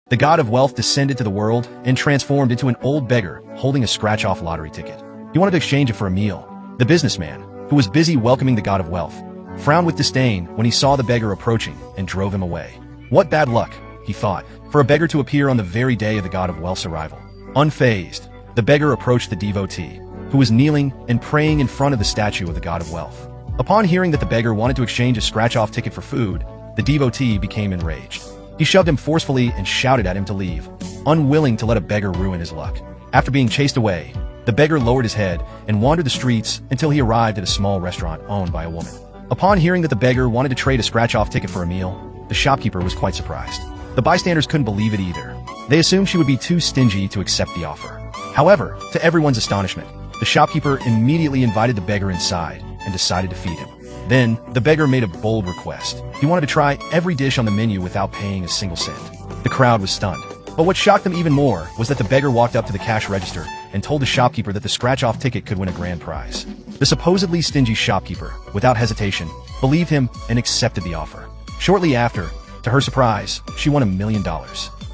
The god of wealth descended to the world and transformed into an old beggar holding a scratch-off lottery ticket. He wanted to exchange it for a meal. The businessman, who was busy welcoming the god of wealth, frowned with disdain when he saw the beggar approaching and drove him away. What bad luck, he thought, for a beggar to appear on the very day of the god of wealth's arrival. Unfazed, the beggar approached the devotee, who was kneeling and praying in front of the statue of the god of wealth. Upon hearing that the beggar wanted to exchange a scratch-off ticket for food, the devotee became enraged. He shoved him forcefully and shouted at him to leave, unwilling to let a beggar ruin his luck. After being chased away, the beggar lowered his head and wandered the streets until he arrived at a small restaurant owned by a woman. Upon hearing that the beggar wanted to trade a scratch-off ticket for a meal, the shopkeeper was quite surprised. The bystanders couldn't believe it either. They assumed she would be too stingy to accept the offer. However, to everyone's astonishment, the shopkeeper immediately invited the beggar inside and decided to feed him. Then, the beggar made a bold request. He wanted to try every dish on the menu without paying a single cent. The crowd was stunned. But what shocked them even more was that the beggar walked up to the cash register and told the shopkeeper that the scratch-off ticket could win a grand prize. The supposedly stingy shopkeeper, without hesitation, believed him and accepted the offer. Shortly after, to her surprise, she won $1 million.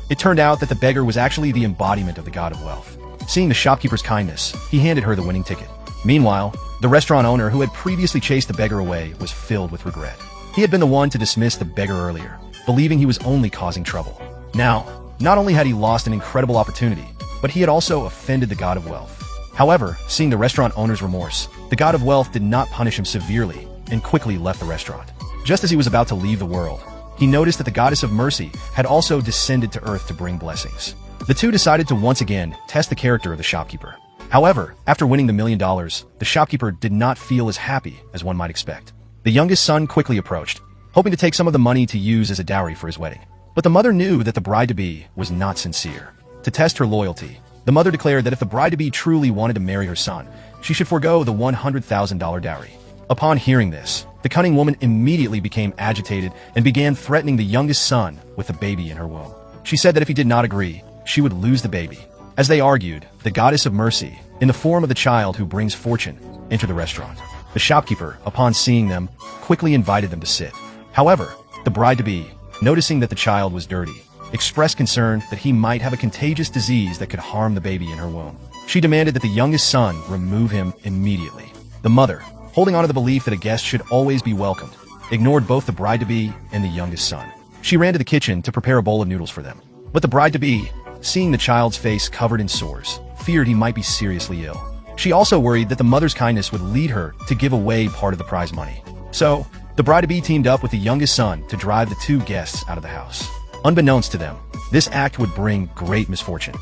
It turned out that the beggar was actually the embodiment of the god of wealth. Seeing the shopkeeper's kindness, he handed her the winning ticket. Meanwhile, the restaurant owner who had previously chased the beggar away was filled with regret. He had been the one to dismiss the beggar earlier, believing he was only causing trouble. Now, not only had he lost an incredible opportunity, but he had also offended the god of wealth. However, seeing the restaurant owner's remorse, the god of wealth did not punish him severely and quickly left the restaurant. Just as he was about to leave the world, he noticed that the goddess of mercy had also descended to earth to bring blessings. The two decided to once again test the character of the shopkeeper. However, after winning the $1 million, the shopkeeper did not feel as happy as one might expect. The youngest son quickly approached, hoping to take some of the money to use as a dowry for his wedding. But the mother knew that the bride-to-be was not sincere. To test her loyalty, the mother declared that if the bride-to-be truly wanted to marry her son, she should forego the $100,000 dowry. Upon hearing this, the cunning woman immediately became agitated and began threatening the youngest son with the baby in her womb. She said that if he did not agree, she would lose the baby. As they argued, the goddess of mercy, in the form of the child who brings fortune, entered the restaurant. The shopkeeper, upon seeing them, quickly invited them to sit. However, the bride-to-be, noticing that the child was dirty, expressed concern that he might have a contagious disease that could harm the baby in her womb. She demanded that the youngest son remove him immediately. The mother, holding on to the belief that a guest should always be welcomed, ignored both the bride-to-be and the youngest son. She ran to the kitchen to prepare a bowl of noodles for them. But the bride-to-be, seeing the child's face covered in sores, feared he might be seriously ill. She also worried that the mother's kindness would lead her to give away part of the prize money. So, the bride-to-be teamed up with the youngest son to drive the two guests out of the house. Unbeknownst to them, this act would bring great misfortune.